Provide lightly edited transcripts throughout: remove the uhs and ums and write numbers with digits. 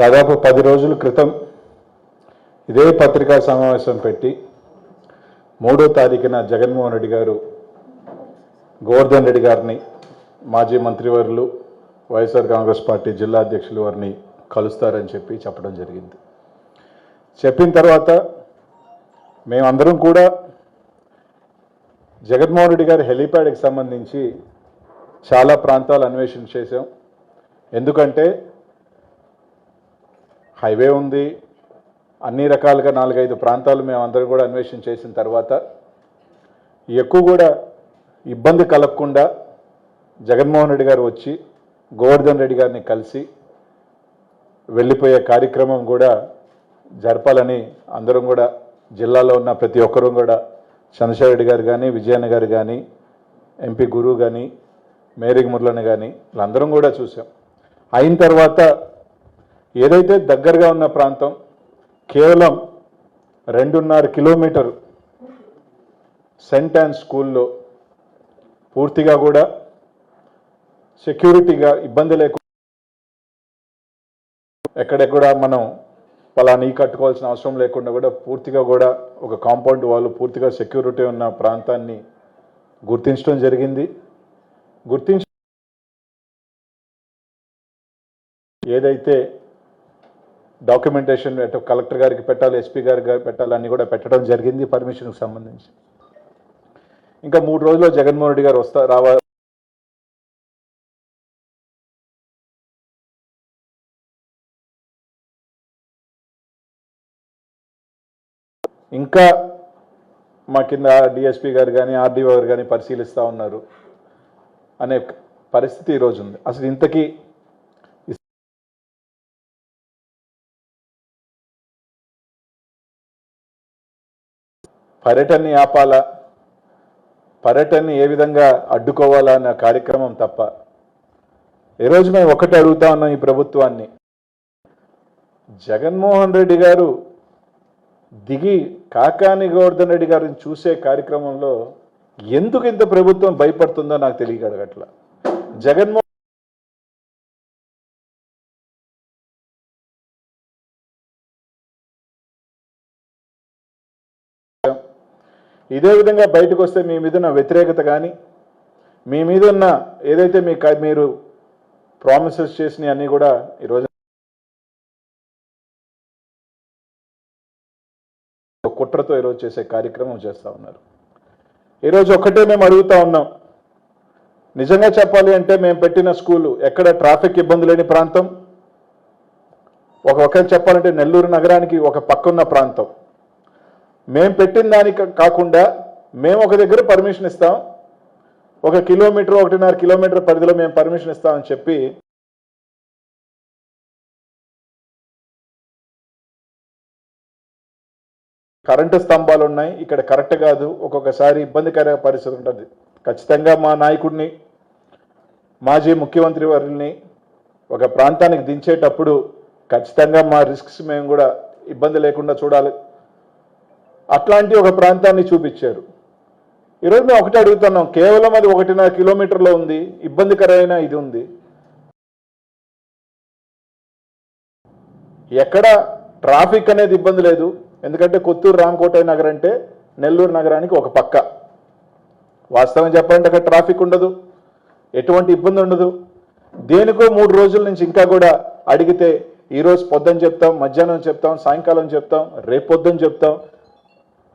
దాదాపు 10 రోజుల క్రితం ఇదే పత్రికా సమావేశం పెట్టి 3వ తారీఖున జగన్మోహన్ రెడ్డి గారు గోవర్ధన్ రెడ్డి గారిని మాజీ మంత్రివర్యులు వైఎస్ఆర్ కాంగ్రెస్ పార్టీ జిల్లా అధ్యక్షులు వారిని కలుస్తారని చెప్పడం జరిగింది. చెప్పిన తర్వాత మేమందరం కూడా జగన్మోహన్ రెడ్డి గారి హెలీప్యాడ్కి సంబంధించి చాలా ప్రాంతాలు అన్వేషణ చేశాం. ఎందుకంటే హైవే ఉంది, అన్ని రకాలుగా 4-5 ప్రాంతాలు మేమందరం కూడా అన్వేషణ చేసిన తర్వాత ఎక్కువ కూడా ఇబ్బంది కలగకుండా జగన్మోహన్ రెడ్డి గారు వచ్చి గోవర్ధన్ రెడ్డి గారిని కలిసి వెళ్ళిపోయే కార్యక్రమం కూడా జరపాలని అందరం కూడా జిల్లాలో ఉన్న ప్రతి ఒక్కరూ కూడా చంద్రశేఖర్ రెడ్డి గారు కానీ, విజయన్న గారు కానీ, ఎంపీ గురు కానీ, మేరీ మురళని కానీ వీళ్ళందరం కూడా చూసాం. అయిన తర్వాత ఏదైతే దగ్గరగా ఉన్న ప్రాంతం కేవలం 2.5 కిలోమీటర్ సెంట్ అండ్ స్కూల్లో పూర్తిగా కూడా సెక్యూరిటీగా ఇబ్బంది లేకుండా ఎక్కడెక్కడ మనం పలానా కట్టుకోవాల్సిన అవసరం లేకుండా కూడా పూర్తిగా కూడా ఒక కాంపౌండ్ వాళ్ళు పూర్తిగా సెక్యూరిటీ ఉన్న ప్రాంతాన్ని గుర్తించడం జరిగింది. ఏదైతే డాక్యుమెంటేషన్ కలెక్టర్ గారికి పెట్టాలి, ఎస్పీ గారికి పెట్టాలి అన్నీ కూడా పెట్టడం జరిగింది పర్మిషన్కి సంబంధించి. ఇంకా 3 రోజుల్లో జగన్మోహన్ రెడ్డి గారు రావాలి. ఇంకా మా కింద డిఎస్పీ గారు కానీ, ఆర్డీఓ గారు కానీ పరిశీలిస్తూ ఉన్నారు అనే పరిస్థితి ఈరోజు ఉంది. అసలు ఇంతకీ పర్యటనని ఆపాలా, పర్యటనని ఏ విధంగా అడ్డుకోవాలా అన్న కార్యక్రమం తప్ప ఈరోజు మేము ఒకటి అడుగుతా ఉన్నాం ఈ ప్రభుత్వాన్ని. జగన్మోహన్ రెడ్డి గారు దిగి కాకాని గోవర్ధన్ రెడ్డి గారిని చూసే కార్యక్రమంలో ఎందుకు ఇంత ప్రభుత్వం భయపడుతుందో నాకు తెలియగలగట్ల. జగన్మోహన్ ఇదే విధంగా బయటకు వస్తే మీ మీద ఉన్న వ్యతిరేకత కానీ, మీ మీద ఉన్న ఏదైతే మీరు ప్రామిసెస్ చేసినవి అన్నీ కూడా ఈరోజు కుట్రతో ఈరోజు చేసే కార్యక్రమం చేస్తూ ఉన్నారు. ఈరోజు ఒక్కటే మేము అడుగుతూ ఉన్నాం. నిజంగా చెప్పాలి అంటే మేము పెట్టిన స్కూలు ఎక్కడ ట్రాఫిక్ ఇబ్బంది లేని ప్రాంతం, ఒక చెప్పాలంటే నెల్లూరు నగరానికి ఒక పక్కన్న ప్రాంతం. మేము పెట్టిన దానికి కాకుండా మేము ఒక దగ్గర పర్మిషన్ ఇస్తాం, 1 కిలోమీటర్ 1.5 కిలోమీటర్ పరిధిలో మేము పర్మిషన్ ఇస్తామని చెప్పి కరెంటు స్తంభాలు ఉన్నాయి, ఇక్కడ కరెక్ట్ కాదు, ఒక్కొక్కసారి ఇబ్బందికర పరిస్థితి ఉంటుంది. ఖచ్చితంగా మా నాయకుడిని, మాజీ ముఖ్యమంత్రి వారిని ఒక ప్రాంతానికి దించేటప్పుడు ఖచ్చితంగా మా రిస్క్స్ మేము కూడా ఇబ్బంది లేకుండా చూడాలి. అట్లాంటి ఒక ప్రాంతాన్ని చూపించారు. ఈరోజు మేము ఒకటి అడుగుతున్నాం, కేవలం అది 1.5 కిలోమీటర్లో ఉంది, ఇబ్బందికరమైన ఇది ఉంది. ఎక్కడ ట్రాఫిక్ అనేది ఇబ్బంది లేదు, ఎందుకంటే కొత్తూరు రామకోట నగర్ అంటే నెల్లూరు నగరానికి ఒక పక్క. వాస్తవం చెప్పాలంటే అక్కడ ట్రాఫిక్ ఉండదు, ఎటువంటి ఇబ్బంది ఉండదు. దేనికో 3 రోజుల నుంచి ఇంకా కూడా అడిగితే ఈరోజు పొద్దున చెప్తాం, మధ్యాహ్నం చెప్తాం, సాయంకాలం చెప్తాం, రేపు పొద్దున చెప్తాం.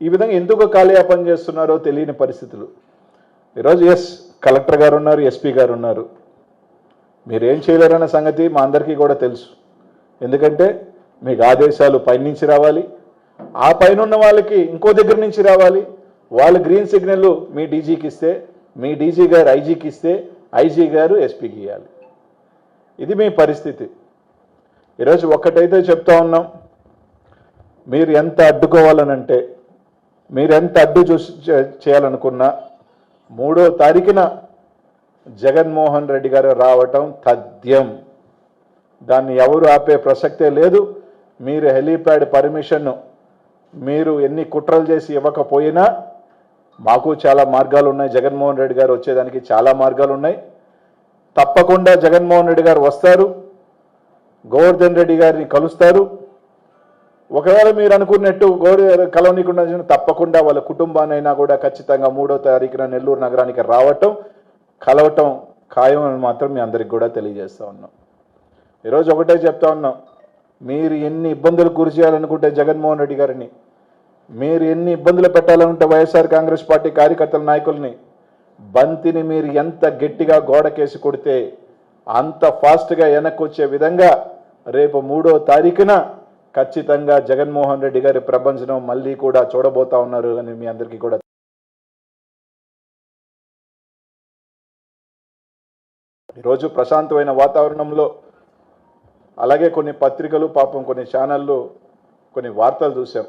ఈ విధంగా ఎందుకు కాలయాపన చేస్తున్నారో తెలియని పరిస్థితులు. ఈరోజు కలెక్టర్ గారు ఉన్నారు, ఎస్పీ గారు ఉన్నారు. మీరేం చేయలేరన్న సంగతి మా అందరికీ కూడా తెలుసు. ఎందుకంటే మీకు ఆదేశాలు పైనుంచి రావాలి, ఆ పైన ఉన్న వాళ్ళకి ఇంకో దగ్గర నుంచి రావాలి. వాళ్ళు గ్రీన్ సిగ్నల్ మీ డీజీకి ఇస్తే, మీ డీజీ గారు ఐజీకి ఇస్తే, ఐజీ గారు ఎస్పీకి ఇవ్వాలి. ఇది మీ పరిస్థితి. ఈరోజు ఒక్కటైతే చెప్తా ఉన్నాం, మీరు ఎంత అడ్డుకోవాలనంటే, మీరు ఎంత అడ్డు చేయాలనుకున్నా 3వ తారీఖున జగన్మోహన్ రెడ్డి గారు రావటం తథ్యం. దాన్ని ఎవరు ఆపే ప్రసక్తే లేదు. మీరు హెలీప్యాడ్ పర్మిషన్ మీరు ఎన్ని కుట్రలు చేసి ఇవ్వకపోయినా మాకు చాలా మార్గాలు ఉన్నాయి. జగన్మోహన్ రెడ్డి గారు వచ్చేదానికి చాలా మార్గాలు ఉన్నాయి. తప్పకుండా జగన్మోహన్ రెడ్డి గారు వస్తారు. గోవర్ధన్ రెడ్డి గారిని కలుస్తారు. ఒకవేళ మీరు అనుకున్నట్టు కలవనీయకుండా తప్పకుండా వాళ్ళ కుటుంబానైనా కూడా ఖచ్చితంగా 3వ తారీఖున నెల్లూరు నగరానికి రావటం కలవటం ఖాయం అని మాత్రం మీ అందరికి కూడా తెలియజేస్తా ఉన్నాం. ఈరోజు ఒకటే చెప్తా ఉన్నాం, మీరు ఎన్ని ఇబ్బందులు గురి చేయాలనుకుంటే జగన్మోహన్ రెడ్డి గారిని, మీరు ఎన్ని ఇబ్బందులు పెట్టాలనుకుంటే వైఎస్ఆర్ కాంగ్రెస్ పార్టీ కార్యకర్తల నాయకుల్ని, బంతిని మీరు ఎంత గట్టిగా గోడకేసి కొడితే అంత ఫాస్ట్గా వెనక్కి వచ్చే విధంగా రేపు 3వ తారీఖున ఖచ్చితంగా జగన్మోహన్ రెడ్డి గారి ప్రపంచం మళ్ళీ కూడా చూడబోతా ఉన్నారు అని మీ అందరికీ కూడా. ఈరోజు ప్రశాంతమైన వాతావరణంలో అలాగే కొన్ని పత్రికలు పాపం కొన్ని ఛానళ్ళు కొన్ని వార్తలు చూసాం,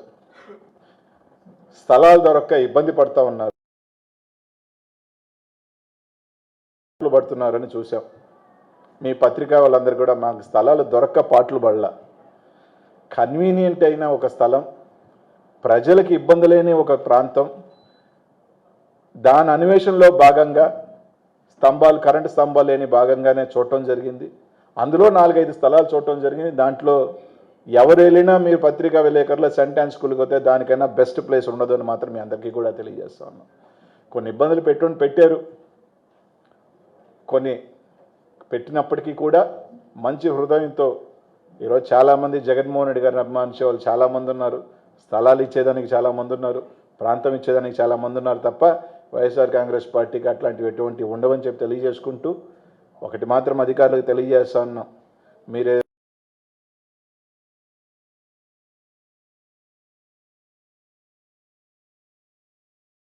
స్థలాలు దొరక్క ఇబ్బంది పడుతూ ఉన్నారు పడుతున్నారని చూసాం. మీ పత్రికా వాళ్ళందరూ కూడా మాకు స్థలాలు దొరక్క పాటలు పడలా. కన్వీనియంట్ అయిన ఒక స్థలం, ప్రజలకు ఇబ్బంది లేని ఒక ప్రాంతం, దాని అన్వేషణలో భాగంగా స్తంభాలు కరెంటు స్తంభాలు లేని భాగంగానే చూడటం జరిగింది. అందులో 4-5 స్థలాలు చూడటం జరిగింది. దాంట్లో ఎవరు వెళ్ళినా మీరు పత్రికా విలేకరుల సెంటాన్స్ స్కూల్కి వస్తే దానికైనా బెస్ట్ ప్లేస్ ఉండదు అని మాత్రం మీ అందరికీ కూడా తెలియజేస్తా ఉన్నాం. కొన్ని ఇబ్బందులు పెట్టారు, కొన్ని పెట్టినప్పటికీ కూడా మంచి హృదయంతో ఈరోజు చాలామంది జగన్మోహన్ రెడ్డి గారిని అభిమానించే వాళ్ళు చాలామంది ఉన్నారు, స్థలాలు ఇచ్చేదానికి చాలామంది ఉన్నారు, ప్రాంతం ఇచ్చేదానికి చాలామంది ఉన్నారు. తప్ప వైఎస్ఆర్ కాంగ్రెస్ పార్టీకి అట్లాంటివి ఎటువంటి ఉండవని చెప్పి తెలియజేసుకుంటూ ఒకటి మాత్రం అధికారులకు తెలియజేస్తా ఉన్నాం, మీరే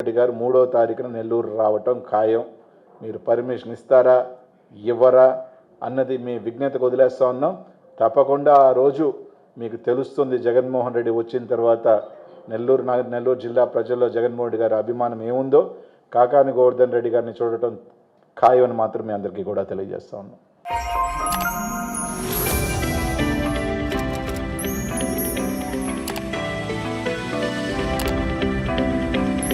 రెడ్డి గారు 3వ తారీఖున నెల్లూరు రావటం ఖాయం. మీరు పర్మిషన్ ఇస్తారా ఇవ్వరా అన్నది మీ విజ్ఞతకు వదిలేస్తా ఉన్నాం. తప్పకుండా ఆ రోజు మీకు తెలుస్తుంది జగన్మోహన్ రెడ్డి వచ్చిన తర్వాత నెల్లూరు జిల్లా ప్రజల్లో జగన్మోహన్ రెడ్డి గారి అభిమానం ఏముందో. కాకాని గోవర్ధన్ రెడ్డి గారిని చూడటం ఖాయం అని మాత్రం మీ అందరికీ కూడా తెలియజేస్తా ఉన్నాం.